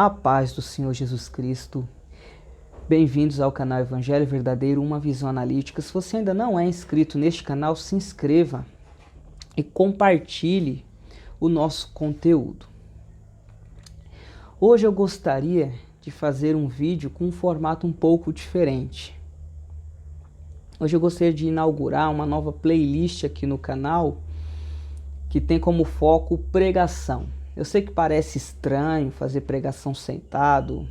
A paz do Senhor Jesus Cristo. Bem-vindos ao canal Evangelho Verdadeiro, uma visão analítica. Se você ainda não é inscrito neste canal, se inscreva e compartilhe o nosso conteúdo. Hoje eu gostaria de fazer um vídeo com um formato um pouco diferente. Hoje eu gostaria de inaugurar uma nova playlist aqui no canal que tem como foco pregação. Eu sei que parece estranho fazer pregação sentado,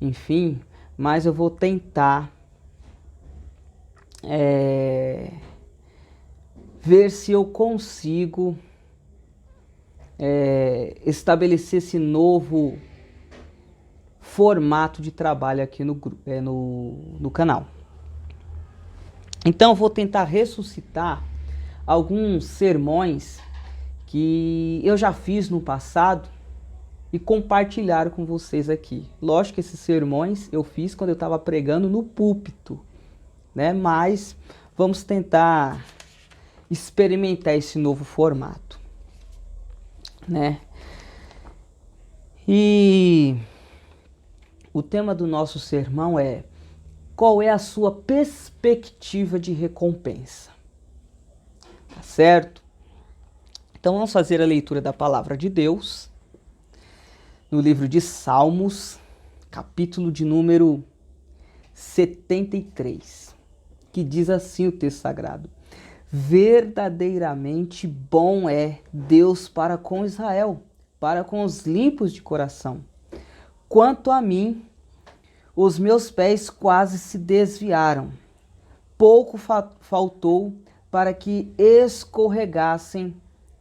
enfim, mas eu vou tentar ver se eu consigo estabelecer esse novo formato de trabalho aqui no canal. Então eu vou tentar ressuscitar alguns sermões que eu já fiz no passado e compartilhar com vocês aqui. Lógico que esses sermões eu fiz quando eu estava pregando no púlpito, né? Mas vamos tentar experimentar esse novo formato, né? E o tema do nosso sermão é: qual é a sua perspectiva de recompensa? Tá certo? Então vamos fazer a leitura da palavra de Deus no livro de Salmos, capítulo de número 73, que diz assim o texto sagrado: verdadeiramente bom é Deus para com Israel, para com os limpos de coração. Quanto a mim, os meus pés quase se desviaram, pouco faltou para que escorregassem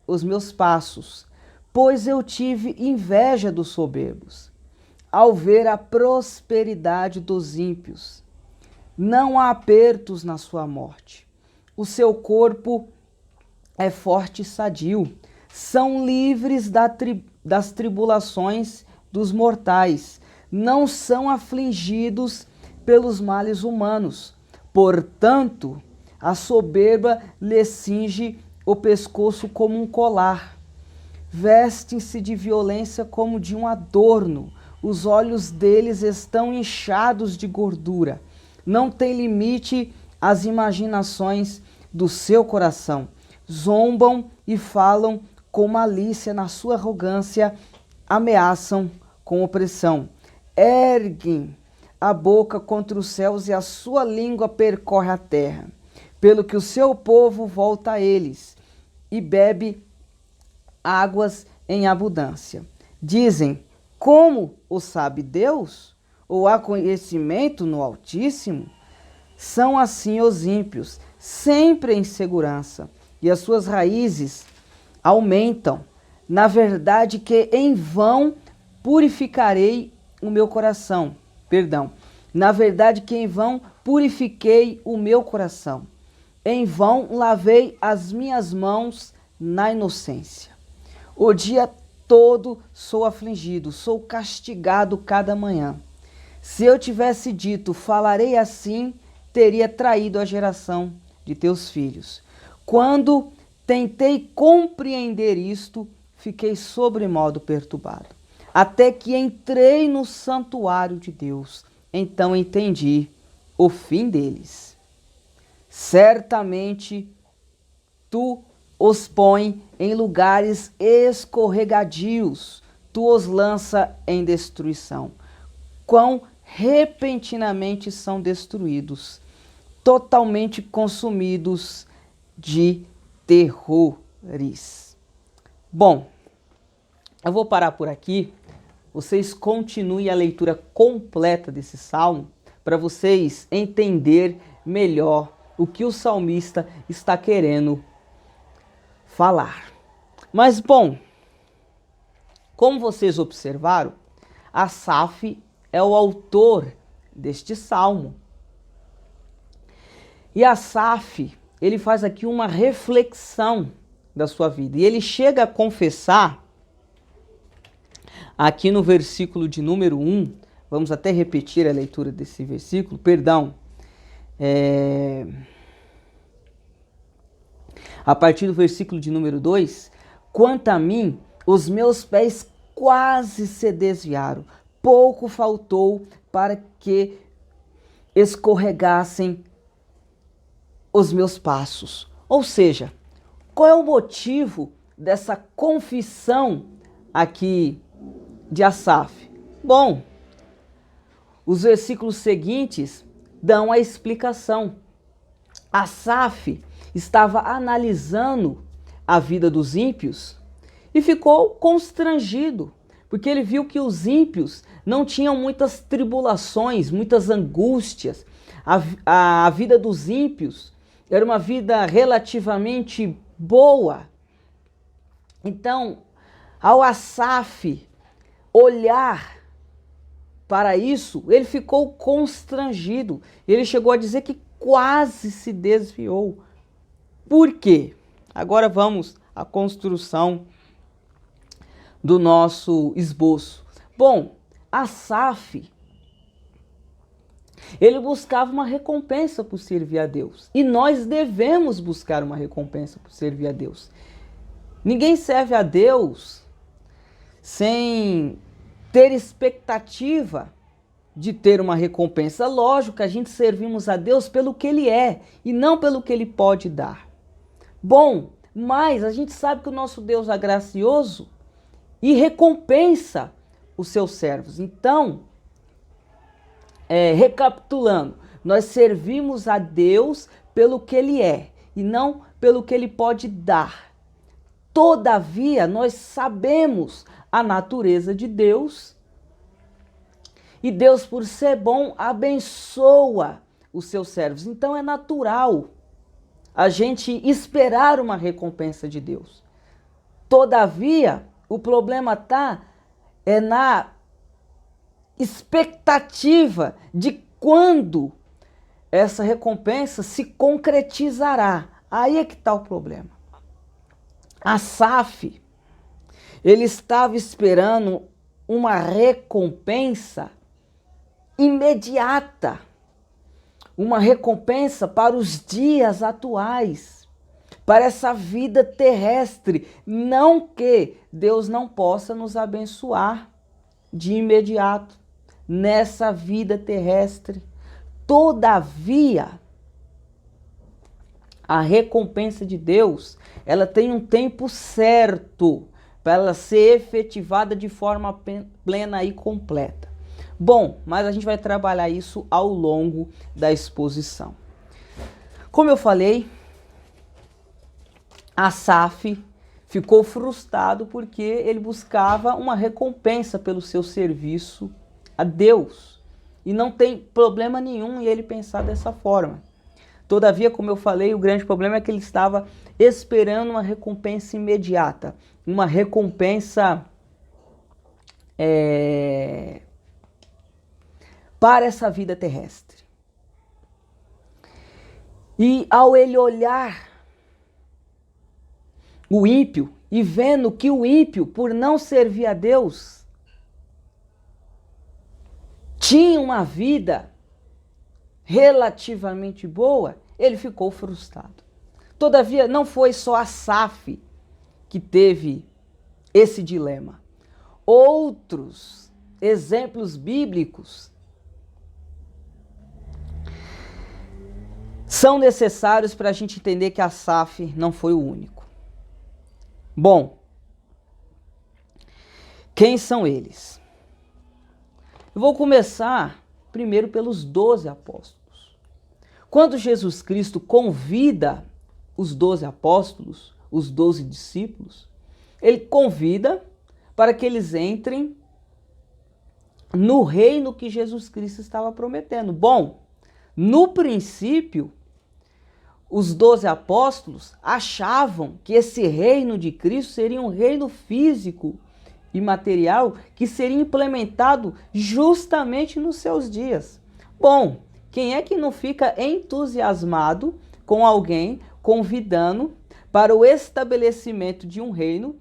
os meus passos, pois eu tive inveja dos soberbos, ao ver a prosperidade dos ímpios. Não há apertos na sua morte. O seu corpo é forte e sadio. São livres das tribulações dos mortais. Não são afligidos pelos males humanos. Portanto, a soberba lhes cinge o pescoço como um colar. Vestem-se de violência como de um adorno. Os olhos deles estão inchados de gordura. Não tem limite as imaginações do seu coração. Zombam e falam com malícia, na sua arrogância ameaçam com opressão. Erguem a boca contra os céus e a sua língua percorre a terra, pelo que o seu povo volta a eles e bebe águas em abundância. Dizem: como o sabe Deus? Ou há conhecimento no Altíssimo? São assim os ímpios, sempre em segurança, e as suas raízes aumentam. Na verdade que em vão purificarei o meu coração. Na verdade que em vão purifiquei o meu coração. Em vão lavei as minhas mãos na inocência. O dia todo sou afligido, sou castigado cada manhã. Se eu tivesse dito, falarei assim, teria traído a geração de teus filhos. Quando tentei compreender isto, fiquei sobremodo perturbado. Até que entrei no santuário de Deus, então entendi o fim deles. Certamente tu os põe em lugares escorregadios, tu os lança em destruição. Quão repentinamente são destruídos, totalmente consumidos de terrores. Bom, eu vou parar por aqui. Vocês continuem a leitura completa desse salmo para vocês entender melhor o que o salmista está querendo falar. Mas bom, como vocês observaram, Asaf é o autor deste salmo. E Asaf, ele faz aqui uma reflexão da sua vida. E ele chega a confessar, aqui no versículo de número 1, vamos até repetir a leitura desse versículo, a partir do versículo de número 2, quanto a mim, os meus pés quase se desviaram. Pouco faltou para que escorregassem os meus passos. Ou seja, qual é o motivo dessa confissão aqui de Asaf? Bom, os versículos seguintes dão a explicação. Asaf estava analisando a vida dos ímpios e ficou constrangido, porque ele viu que os ímpios não tinham muitas tribulações, muitas angústias. A vida dos ímpios era uma vida relativamente boa. Então, ao Asaf olhar para isso, ele ficou constrangido. Ele chegou a dizer que quase se desviou. Por quê? Agora vamos à construção do nosso esboço. Bom, Asaf, ele buscava uma recompensa por servir a Deus. E nós devemos buscar uma recompensa por servir a Deus. Ninguém serve a Deus sem ter expectativa de ter uma recompensa. Lógico que a gente servimos a Deus pelo que Ele é e não pelo que Ele pode dar. Bom, mas a gente sabe que o nosso Deus é gracioso e recompensa os seus servos. Então, recapitulando, nós servimos a Deus pelo que Ele é e não pelo que Ele pode dar. Todavia, nós sabemos a natureza de Deus e Deus, por ser bom, abençoa os seus servos. Então é natural a gente esperar uma recompensa de Deus. Todavia, o problema está na expectativa de quando essa recompensa se concretizará. Aí é que está o problema. Asaf, ele estava esperando uma recompensa imediata, uma recompensa para os dias atuais, para essa vida terrestre. Não que Deus não possa nos abençoar de imediato nessa vida terrestre. Todavia, a recompensa de Deus, ela tem um tempo certo para ela ser efetivada de forma plena e completa. Bom, mas a gente vai trabalhar isso ao longo da exposição. Como eu falei, Asaf ficou frustrado porque ele buscava uma recompensa pelo seu serviço a Deus. E não tem problema nenhum em ele pensar dessa forma. Todavia, como eu falei, o grande problema é que ele estava esperando uma recompensa imediata, uma recompensa para essa vida terrestre. E ao ele olhar o ímpio e vendo que o ímpio, por não servir a Deus, tinha uma vida relativamente boa, ele ficou frustrado. Todavia, não foi só Asaf que teve esse dilema. Outros exemplos bíblicos são necessários para a gente entender que Asaf não foi o único. Bom, quem são eles? Eu vou começar primeiro pelos 12 apóstolos. Quando Jesus Cristo convida os 12 apóstolos, os 12 discípulos, ele convida para que eles entrem no reino que Jesus Cristo estava prometendo. Bom, no princípio, os 12 apóstolos achavam que esse reino de Cristo seria um reino físico e material que seria implementado justamente nos seus dias. Bom, quem é que não fica entusiasmado com alguém convidando para o estabelecimento de um reino?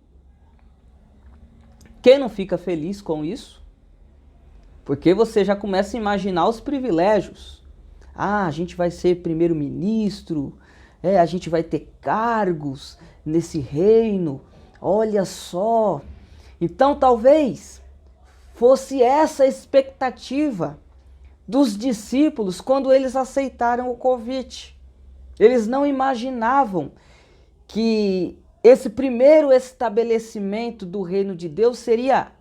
Quem não fica feliz com isso? Porque você já começa a imaginar os privilégios. Ah, a gente vai ser primeiro-ministro, a gente vai ter cargos nesse reino, olha só. Então, talvez fosse essa a expectativa dos discípulos quando eles aceitaram o convite. Eles não imaginavam que esse primeiro estabelecimento do reino de Deus seria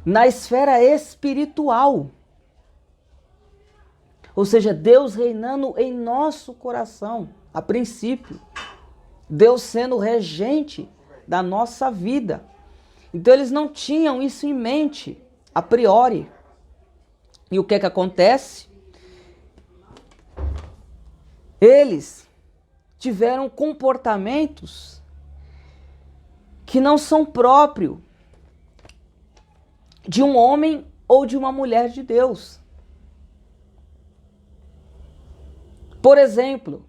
na esfera espiritual. Ou seja, Deus reinando em nosso coração, a princípio. Deus sendo regente da nossa vida. Então eles não tinham isso em mente, a priori. E o que é que acontece? Eles tiveram comportamentos que não são próprios de um homem ou de uma mulher de Deus. Por exemplo,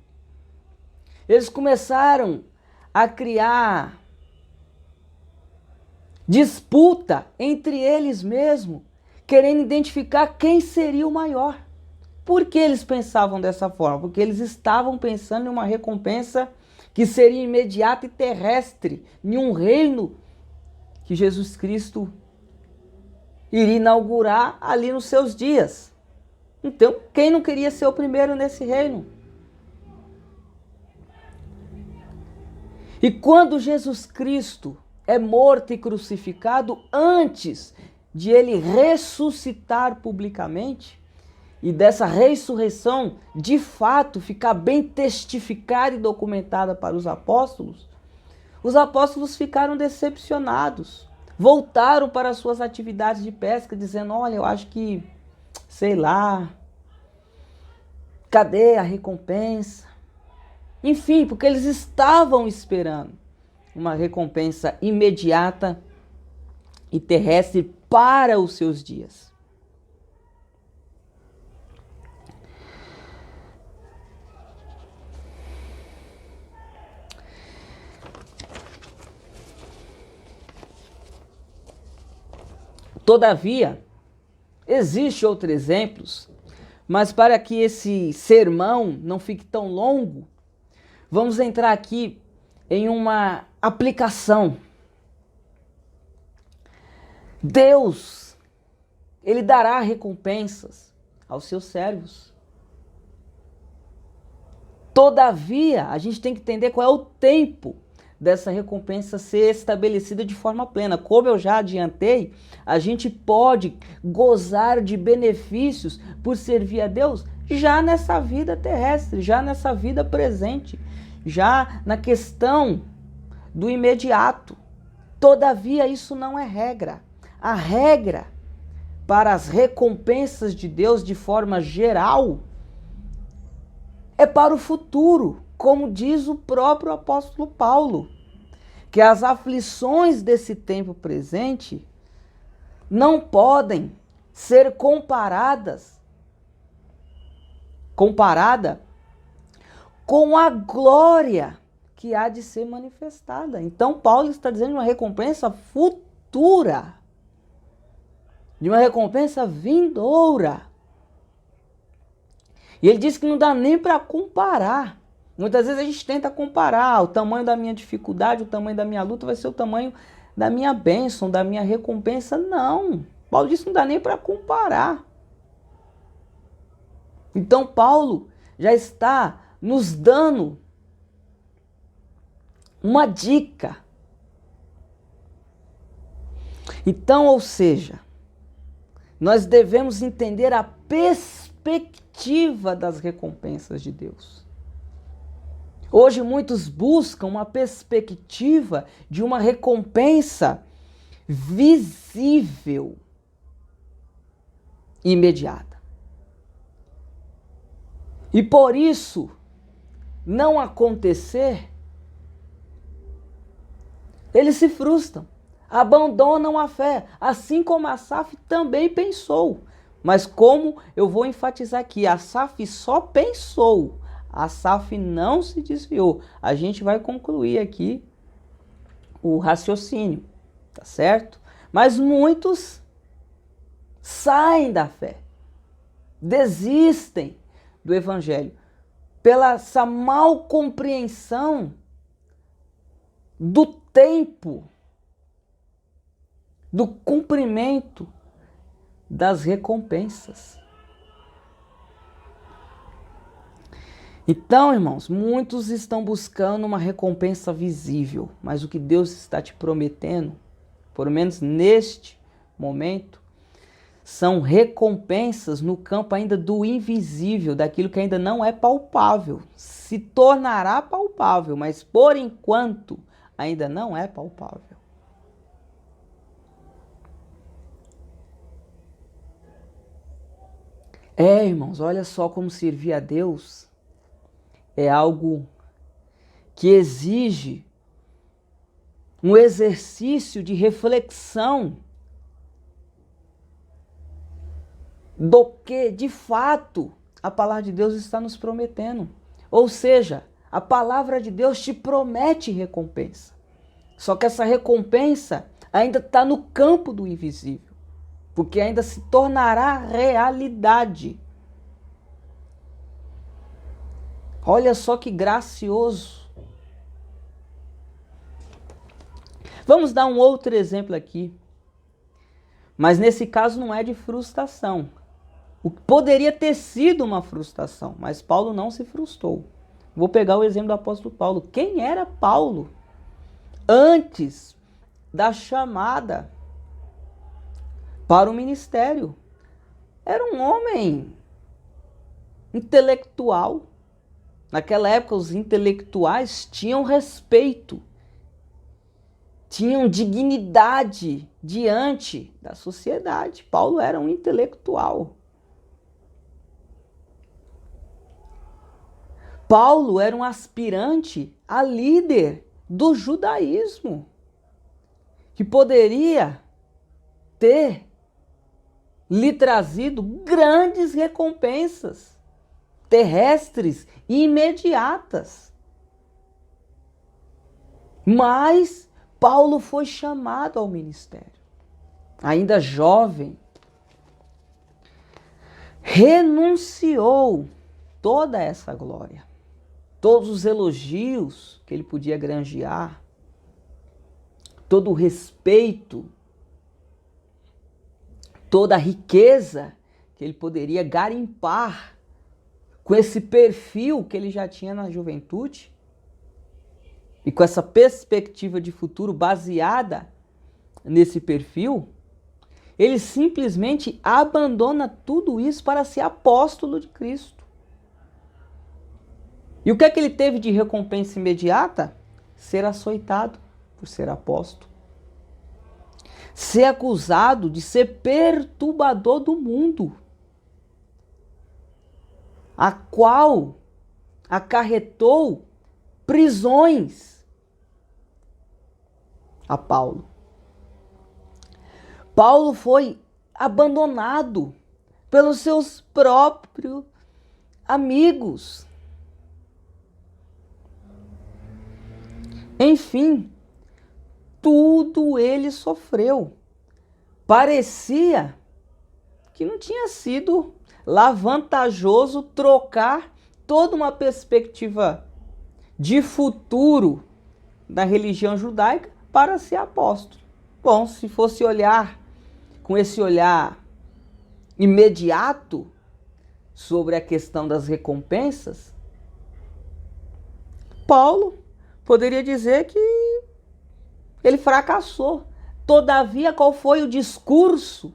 eles começaram a criar disputa entre eles mesmos, querendo identificar quem seria o maior. Por que eles pensavam dessa forma? Porque eles estavam pensando em uma recompensa que seria imediata e terrestre, em um reino que Jesus Cristo iria inaugurar ali nos seus dias. Então, quem não queria ser o primeiro nesse reino? E quando Jesus Cristo é morto e crucificado, antes de ele ressuscitar publicamente, e dessa ressurreição de fato ficar bem testificada e documentada para os apóstolos ficaram decepcionados. Voltaram para suas atividades de pesca, dizendo: olha, eu acho que, sei lá, cadê a recompensa? Enfim, porque eles estavam esperando uma recompensa imediata e terrestre para os seus dias. Todavia, existem outros exemplos, mas para que esse sermão não fique tão longo, vamos entrar aqui em uma aplicação. Deus, ele dará recompensas aos seus servos. Todavia, a gente tem que entender qual é o tempo dessa recompensa ser estabelecida de forma plena. Como eu já adiantei, a gente pode gozar de benefícios por servir a Deus já nessa vida terrestre, já nessa vida presente, já na questão do imediato. Todavia, isso não é regra. A regra para as recompensas de Deus de forma geral é para o futuro, como diz o próprio apóstolo Paulo, que as aflições desse tempo presente não podem ser comparada com a glória que há de ser manifestada. Então Paulo está dizendo de uma recompensa futura, de uma recompensa vindoura. E ele diz que não dá nem para comparar. Muitas vezes a gente tenta comparar o tamanho da minha dificuldade, o tamanho da minha luta vai ser o tamanho da minha bênção, da minha recompensa. Não. Paulo diz que não dá nem para comparar. Então Paulo já está nos dando uma dica. Então, ou seja, nós devemos entender a perspectiva das recompensas de Deus. Hoje muitos buscam uma perspectiva de uma recompensa visível, imediata. E por isso não acontecer, eles se frustram, abandonam a fé, assim como Asaf também pensou. Mas como eu vou enfatizar aqui, Asaf só pensou, Asaf não se desviou. A gente vai concluir aqui o raciocínio, tá certo? Mas muitos saem da fé, desistem do evangelho pela essa mal compreensão do tempo do cumprimento das recompensas. Então, irmãos, muitos estão buscando uma recompensa visível, mas o que Deus está te prometendo, pelo menos neste momento, são recompensas no campo ainda do invisível, daquilo que ainda não é palpável. Se tornará palpável, mas por enquanto ainda não é palpável. Irmãos, olha só como servir a Deus é algo que exige um exercício de reflexão do que, de fato, a palavra de Deus está nos prometendo. Ou seja, a palavra de Deus te promete recompensa. Só que essa recompensa ainda está no campo do invisível, porque ainda se tornará realidade. Olha só que gracioso. Vamos dar um outro exemplo aqui. Mas nesse caso não é de frustração. O que poderia ter sido uma frustração, mas Paulo não se frustrou. Vou pegar o exemplo do apóstolo Paulo. Quem era Paulo antes da chamada para o ministério? Era um homem intelectual. Naquela época, os intelectuais tinham respeito, tinham dignidade diante da sociedade. Paulo era um intelectual. Paulo era um aspirante a líder do judaísmo, que poderia ter lhe trazido grandes recompensas terrestres e imediatas. Mas Paulo foi chamado ao ministério, ainda jovem, renunciou toda essa glória, todos os elogios que ele podia granjear, todo o respeito, toda a riqueza que ele poderia garimpar com esse perfil que ele já tinha na juventude e com essa perspectiva de futuro baseada nesse perfil, ele simplesmente abandona tudo isso para ser apóstolo de Cristo. E o que é que ele teve de recompensa imediata? Ser açoitado por ser apóstolo. Ser acusado de ser perturbador do mundo, a qual acarretou prisões a Paulo. Paulo foi abandonado pelos seus próprios amigos. Enfim, tudo ele sofreu. Parecia que não tinha sido lá vantajoso trocar toda uma perspectiva de futuro da religião judaica para ser apóstolo. Bom, se fosse olhar com esse olhar imediato sobre a questão das recompensas, Paulo poderia dizer que ele fracassou. Todavia, qual foi o discurso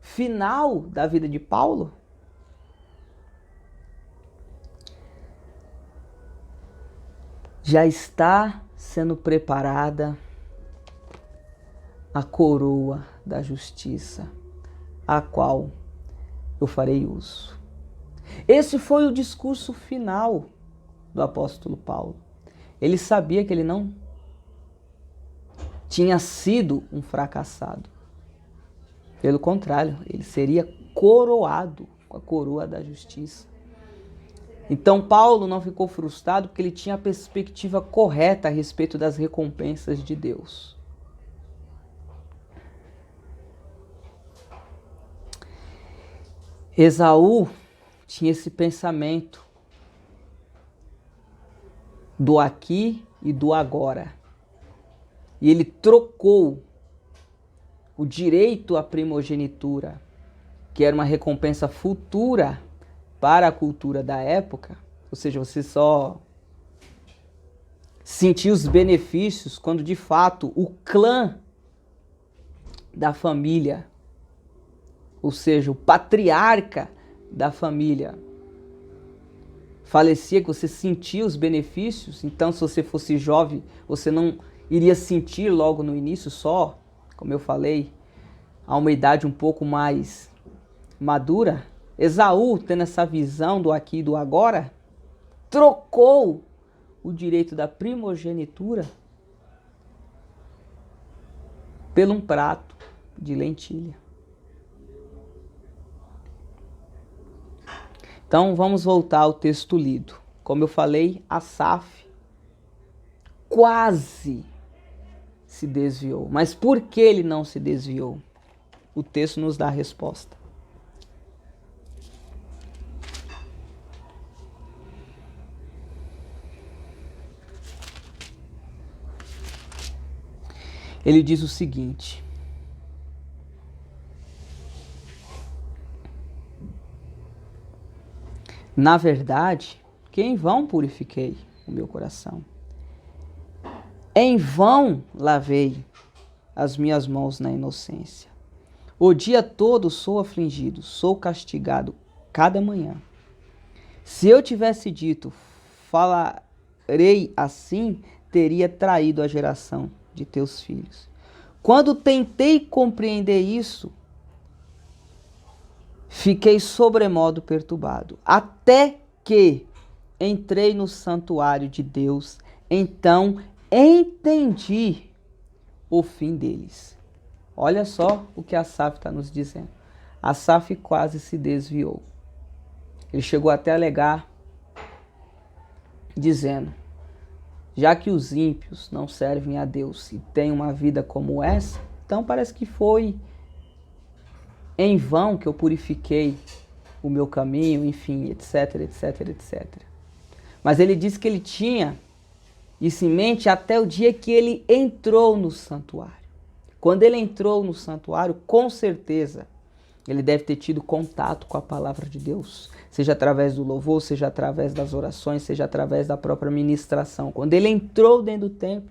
final da vida de Paulo? Já está sendo preparada a coroa da justiça, a qual eu farei uso. Esse foi o discurso final do apóstolo Paulo. Ele sabia que ele não tinha sido um fracassado. Pelo contrário, ele seria coroado com a coroa da justiça. Então Paulo não ficou frustrado porque ele tinha a perspectiva correta a respeito das recompensas de Deus. Esaú tinha esse pensamento do aqui e do agora. E ele trocou o direito à primogenitura, que era uma recompensa futura para a cultura da época, ou seja, você só sentia os benefícios quando de fato o clã da família, ou seja, o patriarca da família, falecia, que você sentia os benefícios. Então, se você fosse jovem, você não iria sentir logo no início, só, como eu falei, a uma idade um pouco mais madura. Esaú, tendo essa visão do aqui e do agora, trocou o direito da primogenitura por um prato de lentilha. Então vamos voltar ao texto lido. Como eu falei, Asaf quase se desviou. Mas por que ele não se desviou? O texto nos dá a resposta. Ele diz o seguinte: na verdade, que em vão purifiquei o meu coração. Em vão lavei as minhas mãos na inocência. O dia todo sou afligido, sou castigado cada manhã. Se eu tivesse dito, falarei assim, teria traído a geração de teus filhos. Quando tentei compreender isso, fiquei sobremodo perturbado, até que entrei no santuário de Deus, então entendi o fim deles. Olha só o que Asaf está nos dizendo. Asaf quase se desviou. Ele chegou até a alegar, dizendo: já que os ímpios não servem a Deus e têm uma vida como essa, então parece que foi em vão que eu purifiquei o meu caminho, enfim, etc, etc, etc. Mas ele disse que ele tinha isso em mente até o dia que ele entrou no santuário. Quando ele entrou no santuário, com certeza, ele deve ter tido contato com a palavra de Deus, seja através do louvor, seja através das orações, seja através da própria ministração. Quando ele entrou dentro do templo,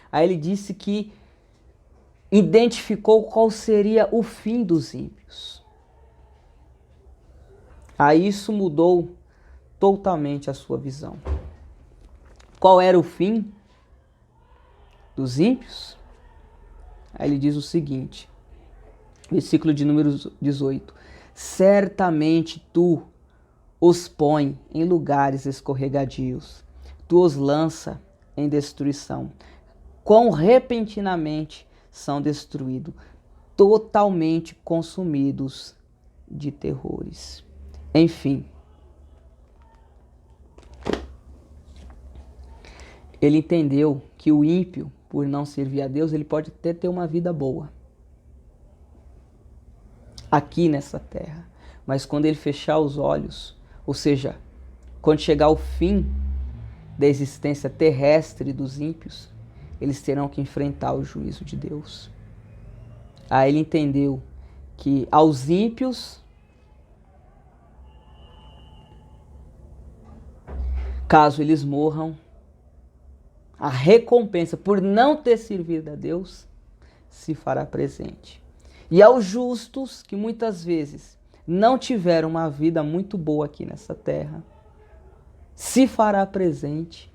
aí ele disse que identificou qual seria o fim dos ímpios. Aí isso mudou totalmente a sua visão. Qual era o fim dos ímpios? Aí ele diz o seguinte, versículo de número 18: certamente tu os põe em lugares escorregadios, tu os lança em destruição. Quão repentinamente são destruídos, totalmente consumidos de terrores. Enfim, ele entendeu que o ímpio, por não servir a Deus, ele pode até ter uma vida boa aqui nessa terra, mas quando ele fechar os olhos, ou seja, quando chegar o fim da existência terrestre dos ímpios, eles terão que enfrentar o juízo de Deus. Aí ele entendeu que aos ímpios, caso eles morram, a recompensa por não ter servido a Deus se fará presente. E aos justos, que muitas vezes não tiveram uma vida muito boa aqui nessa terra, se fará presente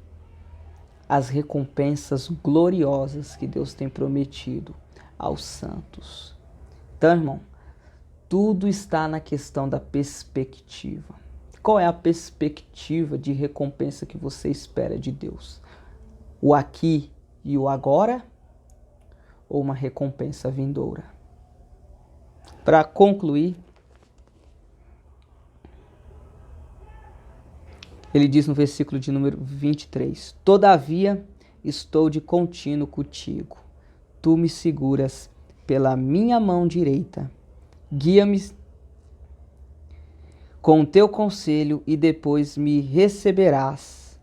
as recompensas gloriosas que Deus tem prometido aos santos. Então, irmão, tudo está na questão da perspectiva. Qual é a perspectiva de recompensa que você espera de Deus? O aqui e o agora, ou uma recompensa vindoura? Para concluir, ele diz no versículo de número 23, todavia estou de contínuo contigo, tu me seguras pela minha mão direita, guia-me com o teu conselho e depois me receberás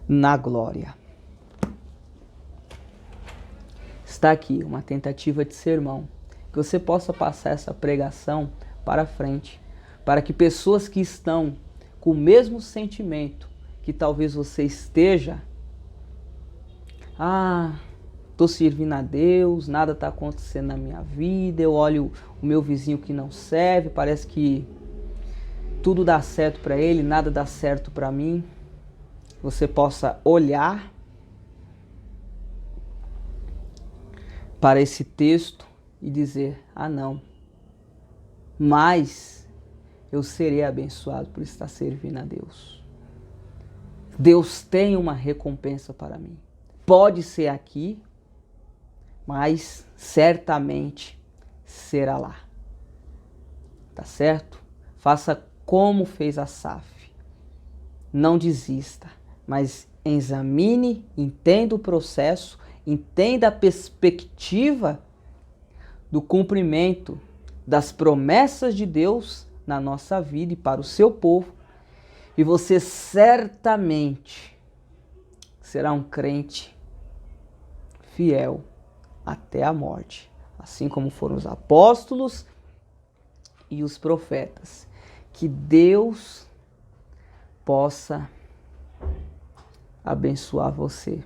na glória. está aqui uma tentativa de sermão, que você possa passar essa pregação para frente, para que pessoas que estão com o mesmo sentimento que talvez você esteja, estou servindo a Deus, nada está acontecendo na minha vida, eu olho o meu vizinho que não serve, parece que tudo dá certo para ele, nada dá certo para mim. Você possa olhar para esse texto e dizer: não, mas eu serei abençoado por estar servindo a Deus. Deus tem uma recompensa para mim. Pode ser aqui, mas certamente será lá. Tá certo? Faça como fez Asaf. Não desista, mas examine, entenda o processo, entenda a perspectiva do cumprimento das promessas de Deus na nossa vida e para o seu povo, e você certamente será um crente fiel até a morte, assim como foram os apóstolos e os profetas. Que Deus possa abençoar você.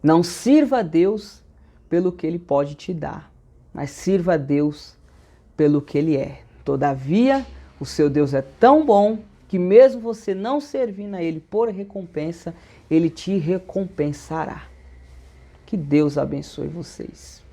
Não sirva a Deus pelo que Ele pode te dar, mas sirva a Deus pelo que Ele é. Todavia, o seu Deus é tão bom que mesmo você não servindo a Ele por recompensa, Ele te recompensará. Que Deus abençoe vocês.